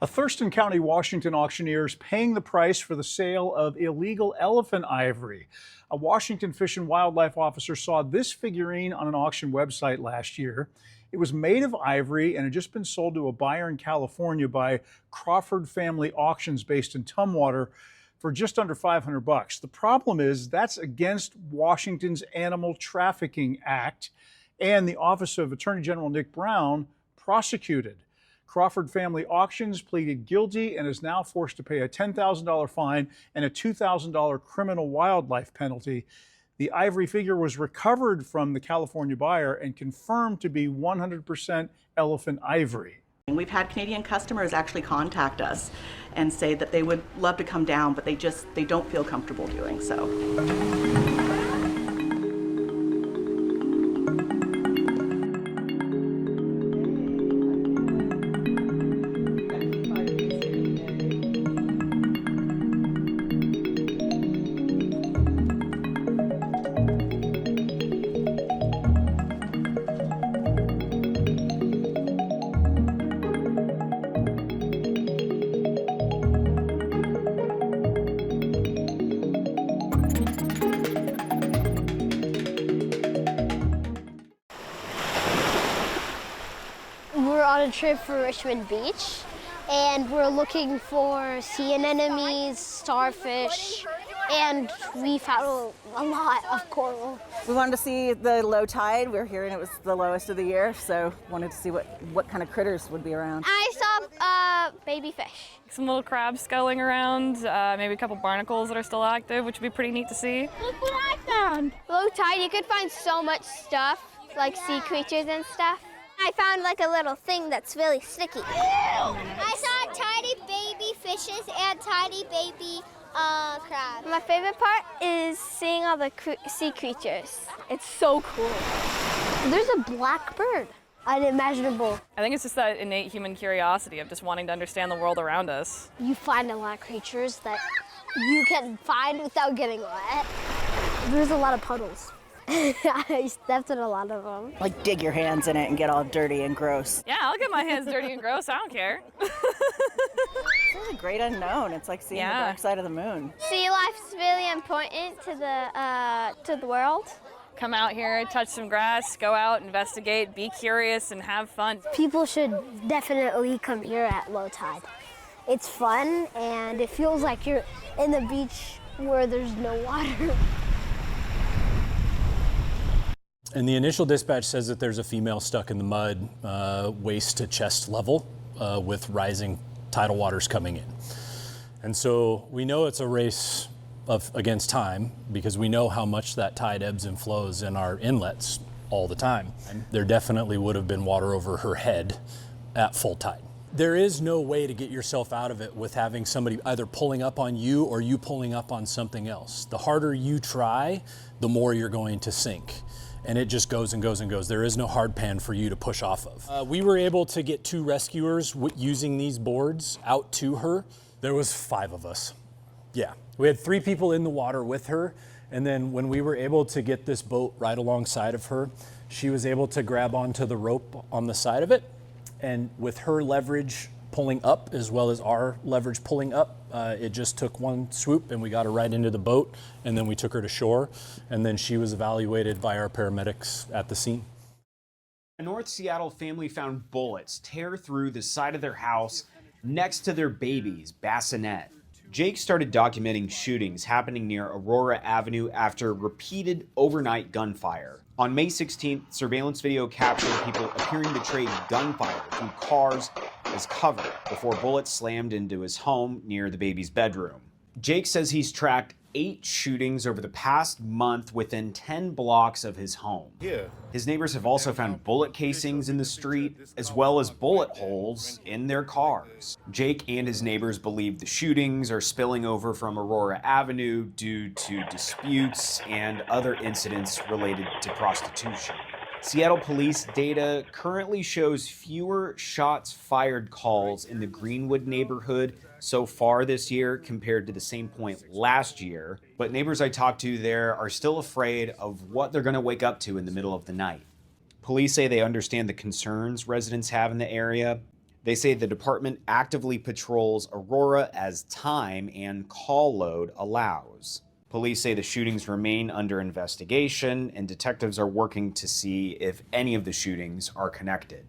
A Thurston County, Washington auctioneer is paying the price for the sale of illegal elephant ivory. A Washington Fish and Wildlife officer saw this figurine on an auction website last year. It was made of ivory and had just been sold to a buyer in California by Crawford Family Auctions based in Tumwater for just under $500. The problem is that's against Washington's Animal Trafficking Act, and the Office of Attorney General Nick Brown prosecuted. Crawford Family Auctions pleaded guilty and is now forced to pay a $10,000 fine and a $2,000 criminal wildlife penalty. The ivory figure was recovered from the California buyer and confirmed to be 100% elephant ivory. We've had Canadian customers actually contact us and say that they would love to come down, but they don't feel comfortable doing so. We're on a trip for Richmond Beach, and we're looking for sea anemones, starfish, and we found a lot of coral. We wanted to see the low tide. We were hearing it was the lowest of the year, so wanted to see what kind of critters would be around. I saw baby fish. Some little crabs sculling around, maybe a couple barnacles that are still active, which would be pretty neat to see. Look what I found! Low tide, you could find so much stuff, like sea creatures and stuff. I found like a little thing that's really sticky. I saw tiny baby fishes and tiny baby crabs. My favorite part is seeing all the sea creatures. It's so cool. There's a black bird. Unimaginable. I think it's just that innate human curiosity of just wanting to understand the world around us. You find a lot of creatures that you can find without getting wet. There's a lot of puddles. I stepped in a lot of them. Like dig your hands in it and get all dirty and gross. Yeah, I'll get my hands dirty and gross. I don't care. It's really a great unknown. It's like seeing the dark side of the moon. Sea life's really important to the world. Come out here, touch some grass, go out, investigate, be curious, and have fun. People should definitely come here at low tide. It's fun, and it feels like you're in the beach where there's no water. And the initial dispatch says that there's a female stuck in the mud, waist to chest level, with rising tidal waters coming in. And so we know it's a race against time because we know how much that tide ebbs and flows in our inlets all the time. There definitely would have been water over her head at full tide. There is no way to get yourself out of it with having somebody either pulling up on you or you pulling up on something else. The harder you try, the more you're going to sink. And it just goes and goes and goes. There is no hard pan for you to push off of. We were able to get 2 rescuers using these boards out to her. There was 5 of us. Yeah, we had 3 people in the water with her. And then when we were able to get this boat right alongside of her, she was able to grab onto the rope on the side of it. And with her leverage pulling up as well as our leverage pulling up, it just took one swoop and we got her right into the boat, and then we took her to shore, and then she was evaluated by our paramedics at the scene. A North Seattle family found bullets tear through the side of their house next to their baby's bassinet. Jake started documenting shootings happening near Aurora Avenue after repeated overnight gunfire. On May 16th, surveillance video captured people appearing to trade gunfire through cars as cover before bullets slammed into his home near the baby's bedroom. Jake says he's tracked 8 shootings over the past month within 10 blocks of his home. His neighbors have also found bullet casings in the street, as well as bullet holes in their cars. Jake and his neighbors believe the shootings are spilling over from Aurora Avenue due to disputes and other incidents related to prostitution. Seattle police data currently shows fewer shots fired calls in the Greenwood neighborhood so far this year compared to the same point last year, but neighbors I talked to there are still afraid of what they're going to wake up to in the middle of the night. Police say they understand the concerns residents have in the area, They say the department actively patrols Aurora as time and call load allows. Police say the shootings remain under investigation, and detectives are working to see if any of the shootings are connected.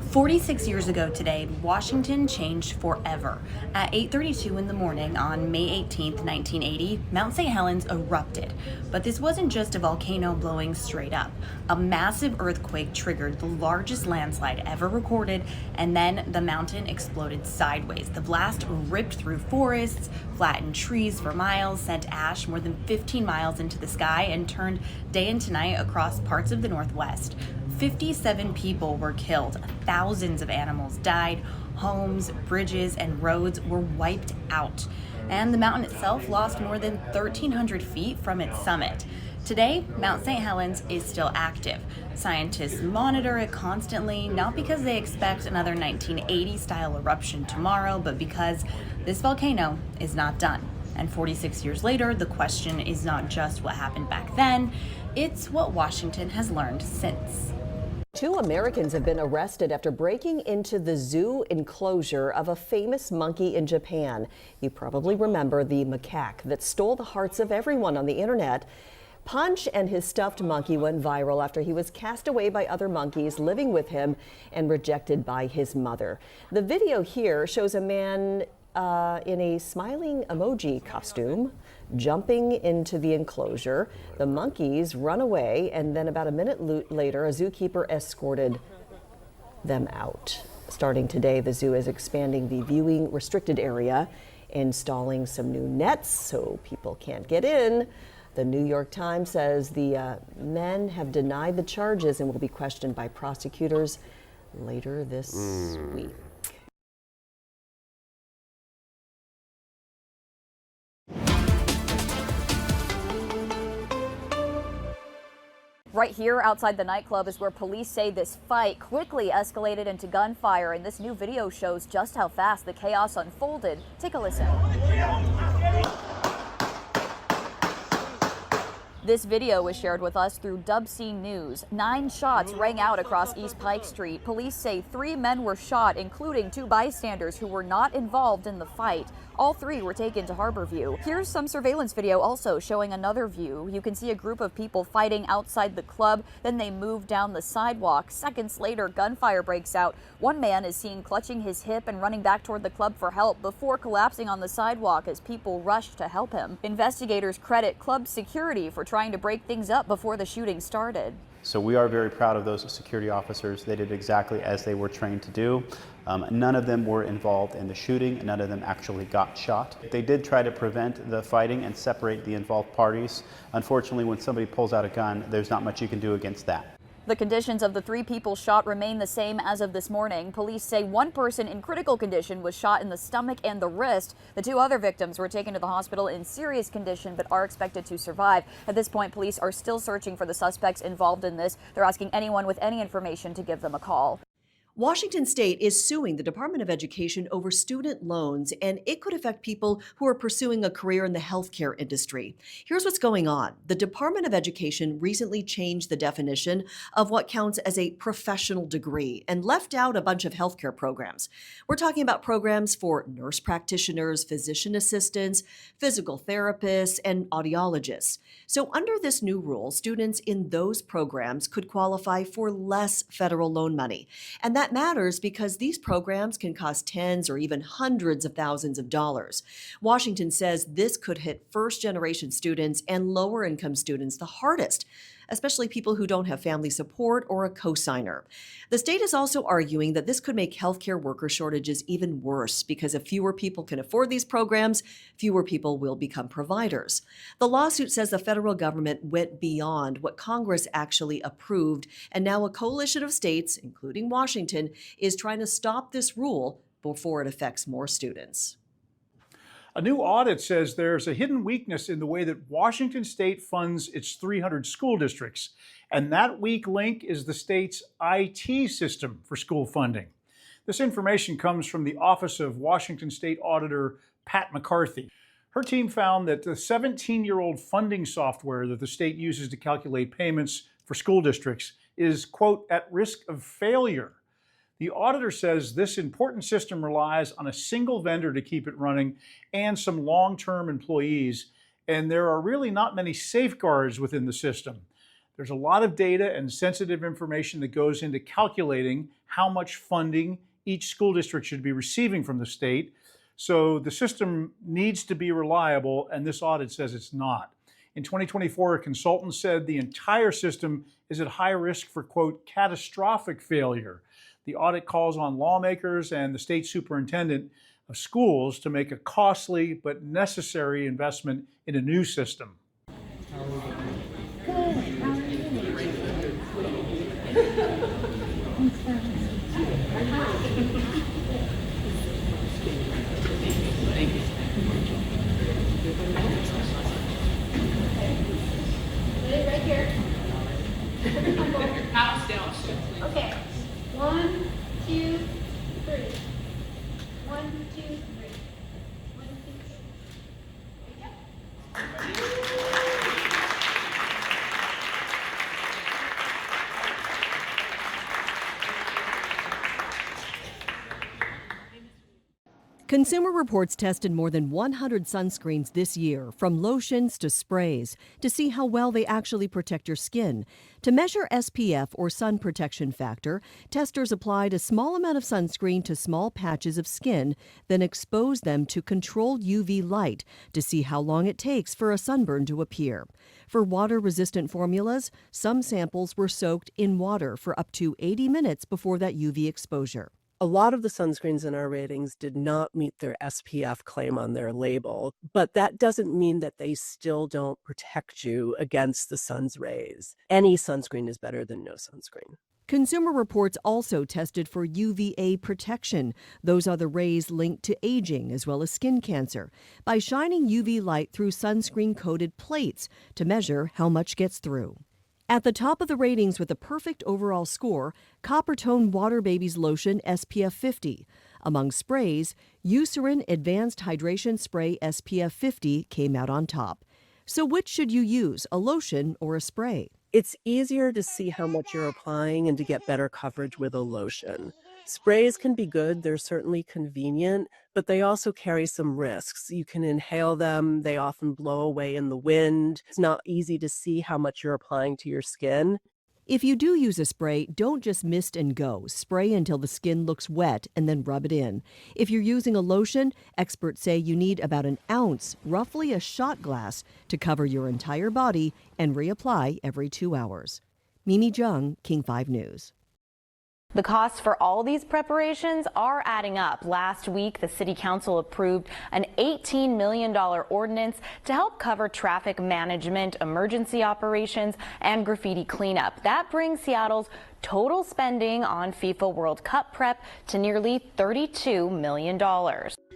46 years ago today, Washington changed forever. At 8:32 in the morning on May 18th, 1980, Mount St. Helens erupted. But this wasn't just a volcano blowing straight up. A massive earthquake triggered the largest landslide ever recorded, and then the mountain exploded sideways. The blast ripped through forests, flattened trees for miles, sent ash more than 15 miles into the sky, and turned day into night across parts of the Northwest. 57 people were killed, thousands of animals died, homes, bridges, and roads were wiped out. And the mountain itself lost more than 1,300 feet from its summit. Today, Mount St. Helens is still active. Scientists monitor it constantly, not because they expect another 1980-style eruption tomorrow, but because this volcano is not done. And 46 years later, the question is not just what happened back then, it's what Washington has learned since. 2 Americans have been arrested after breaking into the zoo enclosure of a famous monkey in Japan. You probably remember the macaque that stole the hearts of everyone on the internet. Punch and his stuffed monkey went viral after he was cast away by other monkeys living with him and rejected by his mother. The video here shows a man in a smiling emoji costume jumping into the enclosure. The monkeys run away, and then about a minute later, a zookeeper escorted them out. Starting today, the zoo is expanding the viewing restricted area, installing some new nets so people can't get in. The New York Times says the men have denied the charges and will be questioned by prosecutors later this week. Right here outside the nightclub is where police say this fight quickly escalated into gunfire, and this new video shows just how fast the chaos unfolded. Take a listen. This video was shared with us through Dubsea News. 9 shots rang out across East Pike Street. Police say 3 men were shot, including 2 bystanders who were not involved in the fight. All 3 were taken to Harborview. Here's some surveillance video also showing another view. You can see a group of people fighting outside the club, then they move down the sidewalk. Seconds later, gunfire breaks out. One man is seen clutching his hip and running back toward the club for help before collapsing on the sidewalk as people rushed to help him. Investigators credit club security for trying to break things up before the shooting started. So we are very proud of those security officers. They did exactly as they were trained to do. None of them were involved in the shooting, and none of them actually got shot. They did try to prevent the fighting and separate the involved parties. Unfortunately, when somebody pulls out a gun, there's not much you can do against that. The conditions of the 3 people shot remain the same as of this morning. Police say 1 person in critical condition was shot in the stomach and the wrist. The 2 other victims were taken to the hospital in serious condition but are expected to survive. At this point, police are still searching for the suspects involved in this. They're asking anyone with any information to give them a call. Washington State is suing the Department of Education over student loans, and it could affect people who are pursuing a career in the healthcare industry. Here's what's going on. The Department of Education recently changed the definition of what counts as a professional degree and left out a bunch of healthcare programs. We're talking about programs for nurse practitioners, physician assistants, physical therapists, and audiologists. So under this new rule, students in those programs could qualify for less federal loan money. And that matters because these programs can cost tens or even hundreds of thousands of dollars. Washington says this could hit first-generation students and lower-income students the hardest, especially people who don't have family support or a cosigner. The state is also arguing that this could make healthcare worker shortages even worse because if fewer people can afford these programs, fewer people will become providers. The lawsuit says the federal government went beyond what Congress actually approved, and now a coalition of states, including Washington, is trying to stop this rule before it affects more students. A new audit says there's a hidden weakness in the way that Washington State funds its 300 school districts, and that weak link is the state's IT system for school funding. This information comes from the Office of Washington State Auditor Pat McCarthy. Her team found that the 17-year-old funding software that the state uses to calculate payments for school districts is, quote, at risk of failure. The auditor says this important system relies on a single vendor to keep it running and some long-term employees, and there are really not many safeguards within the system. There's a lot of data and sensitive information that goes into calculating how much funding each school district should be receiving from the state. So the system needs to be reliable, and this audit says it's not. In 2024, a consultant said the entire system is at high risk for, quote, catastrophic failure. The audit calls on lawmakers and the state superintendent of schools to make a costly but necessary investment in a new system. Right here. House down. Okay. 1, 2, 3. 1, 2, 3. 1, 2, 3. Consumer Reports tested more than 100 sunscreens this year, from lotions to sprays, to see how well they actually protect your skin. To measure SPF, or sun protection factor, testers applied a small amount of sunscreen to small patches of skin, then exposed them to controlled UV light to see how long it takes for a sunburn to appear. For water-resistant formulas, some samples were soaked in water for up to 80 minutes before that UV exposure. A lot of the sunscreens in our ratings did not meet their SPF claim on their label, but that doesn't mean that they still don't protect you against the sun's rays. Any sunscreen is better than no sunscreen. Consumer Reports also tested for UVA protection. Those are the rays linked to aging as well as skin cancer, by shining UV light through sunscreen-coated plates to measure how much gets through. At the top of the ratings with a perfect overall score, Coppertone Water Babies Lotion SPF 50. Among sprays, Eucerin Advanced Hydration Spray SPF 50 came out on top. So which should you use, a lotion or a spray? It's easier to see how much you're applying and to get better coverage with a lotion. Sprays can be good, they're certainly convenient, but they also carry some risks. You can inhale them, they often blow away in the wind. It's not easy to see how much you're applying to your skin. If you do use a spray, don't just mist and go. Spray until the skin looks wet and then rub it in. If you're using a lotion, experts say you need about an ounce, roughly a shot glass, to cover your entire body and reapply every 2 hours. Mimi Jung, King 5 News. The costs for all these preparations are adding up. Last week, the City Council approved an $18 million ordinance to help cover traffic management, emergency operations, and graffiti cleanup. That brings Seattle's total spending on FIFA World Cup prep to nearly $32 million.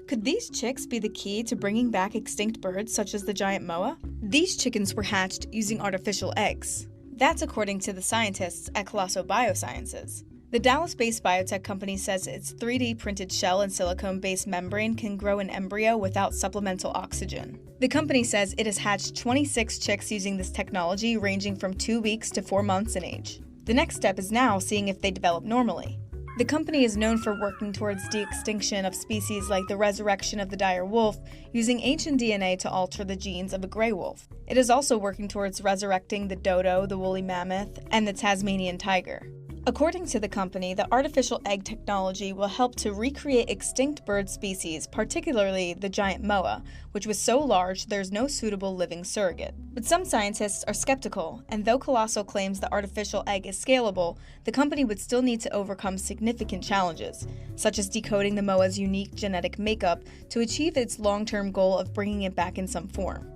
Could these chicks be the key to bringing back extinct birds such as the giant moa? These chickens were hatched using artificial eggs. That's according to the scientists at Colosso Biosciences. The Dallas-based biotech company says its 3D printed shell and silicone-based membrane can grow an embryo without supplemental oxygen. The company says it has hatched 26 chicks using this technology, ranging from 2 weeks to 4 months in age. The next step is now seeing if they develop normally. The company is known for working towards de-extinction of species like the resurrection of the dire wolf, using ancient DNA to alter the genes of a gray wolf. It is also working towards resurrecting the dodo, the woolly mammoth, and the Tasmanian tiger. According to the company, the artificial egg technology will help to recreate extinct bird species, particularly the giant moa, which was so large there's no suitable living surrogate. But some scientists are skeptical, and though Colosso claims the artificial egg is scalable, the company would still need to overcome significant challenges, such as decoding the moa's unique genetic makeup to achieve its long-term goal of bringing it back in some form.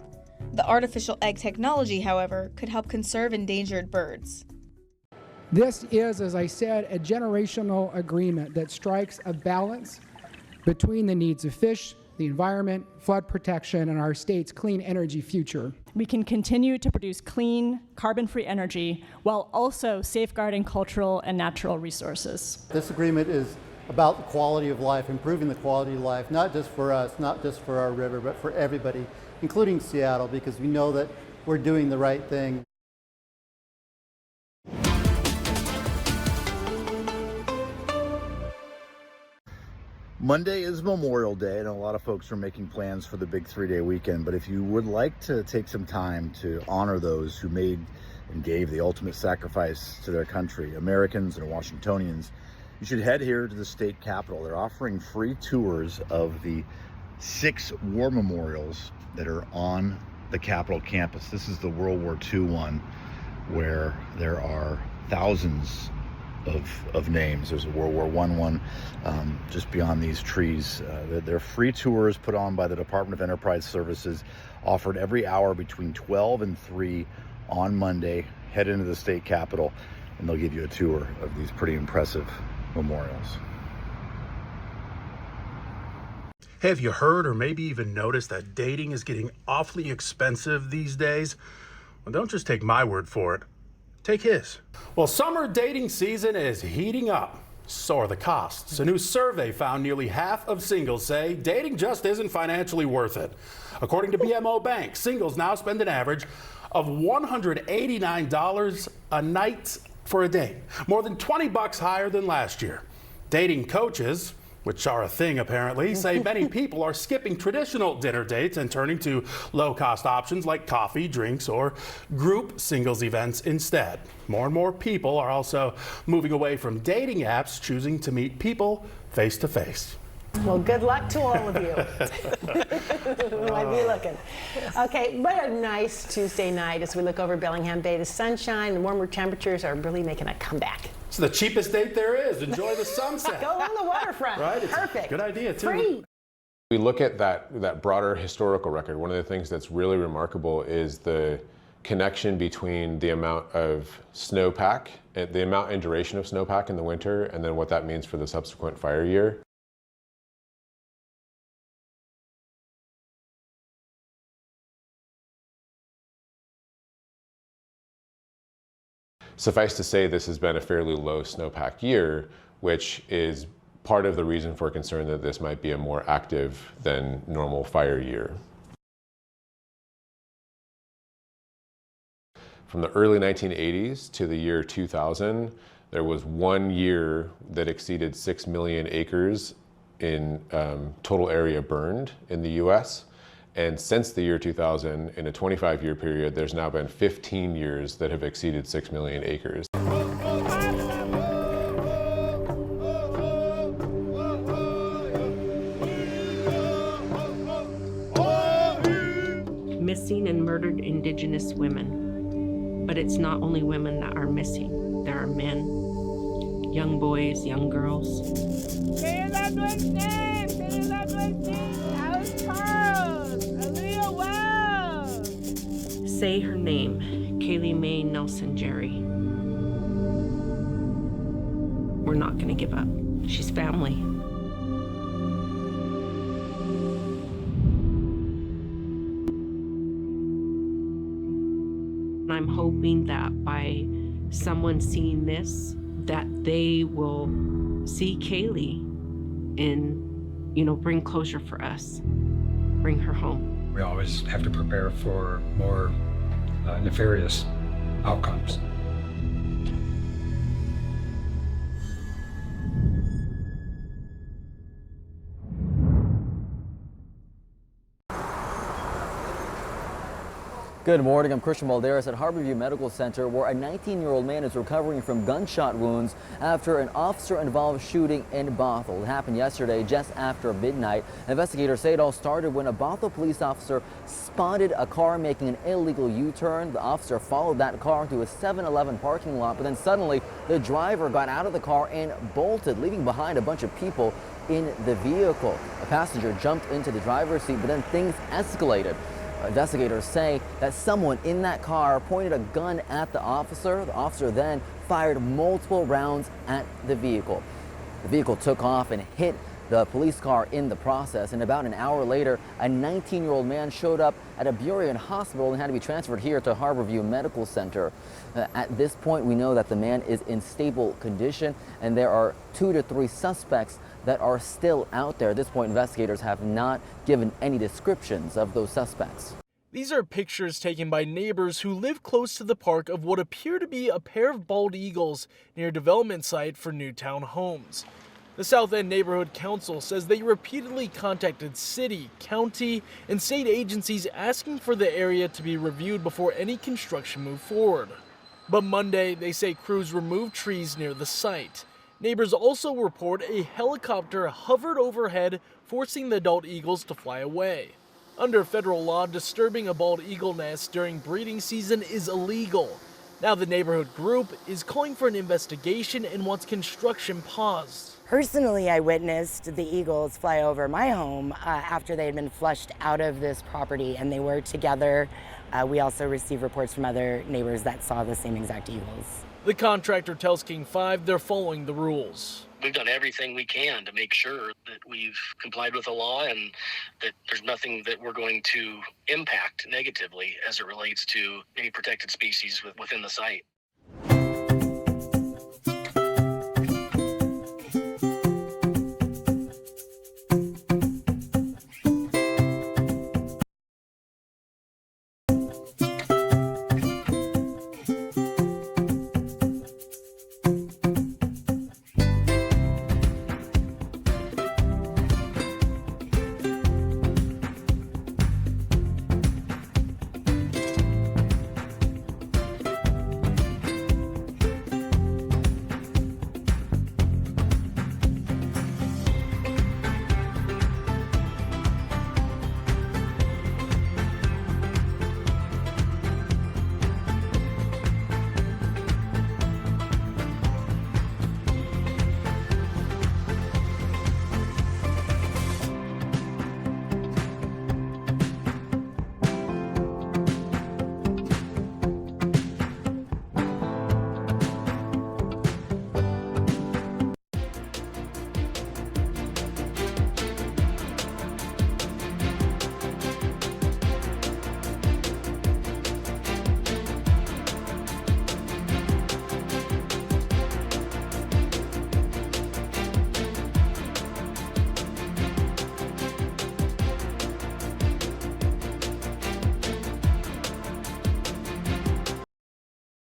The artificial egg technology, however, could help conserve endangered birds. This is, as I said, a generational agreement that strikes a balance between the needs of fish, the environment, flood protection, and our state's clean energy future. We can continue to produce clean, carbon-free energy while also safeguarding cultural and natural resources. This agreement is about the quality of life, improving the quality of life, not just for us, not just for our river, but for everybody, including Seattle, because we know that we're doing the right thing. Monday is Memorial Day, and a lot of folks are making plans for the big 3-day weekend. But if you would like to take some time to honor those who made and gave the ultimate sacrifice to their country, Americans and Washingtonians, you should head here to the state capitol. They're offering free tours of the 6 war memorials that are on the Capitol campus. This is the World War II one, where there are thousands of names. There's a World War I one just beyond these trees. They're free tours put on by the Department of Enterprise Services, offered every hour between 12 and 3 on Monday. Head into the state capitol and they'll give you a tour of these pretty impressive memorials. Hey, have you heard or maybe even noticed that dating is getting awfully expensive these days? Well, don't just take my word for it. Take his. Well, summer dating season is heating up. So are the costs. A new survey found nearly half of singles say dating just isn't financially worth it. According to BMO Bank, singles now spend an average of $189 a night for a date, more than $20 higher than last year. Dating coaches, which are a thing apparently, say many people are skipping traditional dinner dates and turning to low-cost options like coffee, drinks, or group singles events instead. More and more people are also moving away from dating apps, choosing to meet people face-to-face. Well, good luck to all of you. Might be looking. Okay, what a nice Tuesday night as we look over Bellingham Bay. The sunshine and warmer temperatures are really making a comeback. It's the cheapest date there is. Enjoy the sunset. Go along the waterfront. Right? It's perfect. A good idea, too. Free. We look at that broader historical record. One of the things that's really remarkable is the connection between the amount of snowpack, the amount and duration of snowpack in the winter, and then what that means for the subsequent fire year. Suffice to say, this has been a fairly low snowpack year, which is part of the reason for concern that this might be a more active than normal fire year. From the early 1980s to the year 2000, there was one year that exceeded 6 million acres in total area burned in the US. And since the year 2000, in a 25-year period, there's now been 15 years that have exceeded 6 million acres. Missing and murdered Indigenous women. But it's not only women that are missing. There are men, young boys, young girls. Say your loved one's name! Say your loved one's name! How's Charles? Aaliyah Wells! Say her name, Kaylee Mae Nelson Jerry. We're not gonna give up. She's family. I'm hoping that by someone seeing this, that they will see Kaylee and, bring closure for us, bring her home. We always have to prepare for more nefarious outcomes. Good morning, I'm Christian Malderas at Harborview Medical Center, where a 19-year-old man is recovering from gunshot wounds after an officer-involved shooting in Bothell. It happened yesterday just after midnight. Investigators say it all started when a Bothell police officer spotted a car making an illegal U-turn. The officer followed that car to a 7-Eleven parking lot, but then suddenly the driver got out of the car and bolted, leaving behind a bunch of people in the vehicle. A passenger jumped into the driver's seat, but then things escalated. Investigators say that someone in that car pointed a gun at the officer. The officer then fired multiple rounds at the vehicle. The vehicle took off and hit the police car in the process. And about an hour later, a 19-year-old man showed up at a Burien hospital and had to be transferred here to Harborview Medical Center. At this point, we know that the man is in stable condition, and there are 2 to 3 suspects that are still out there. At this point, investigators have not given any descriptions of those suspects. These are pictures taken by neighbors who live close to the park of what appear to be a pair of bald eagles near a development site for Newtown Homes. The South End Neighborhood Council says they repeatedly contacted city, county, and state agencies asking for the area to be reviewed before any construction moved forward. But Monday, they say crews removed trees near the site. Neighbors also report a helicopter hovered overhead, forcing the adult eagles to fly away. Under federal law, disturbing a bald eagle nest during breeding season is illegal. Now the neighborhood group is calling for an investigation and wants construction paused. Personally, I witnessed the eagles fly over my home after they had been flushed out of this property, and they were together. We also received reports from other neighbors that saw the same exact eagles. The contractor tells King 5 they're following the rules. We've done everything we can to make sure that we've complied with the law and that there's nothing that we're going to impact negatively as it relates to any protected species within the site.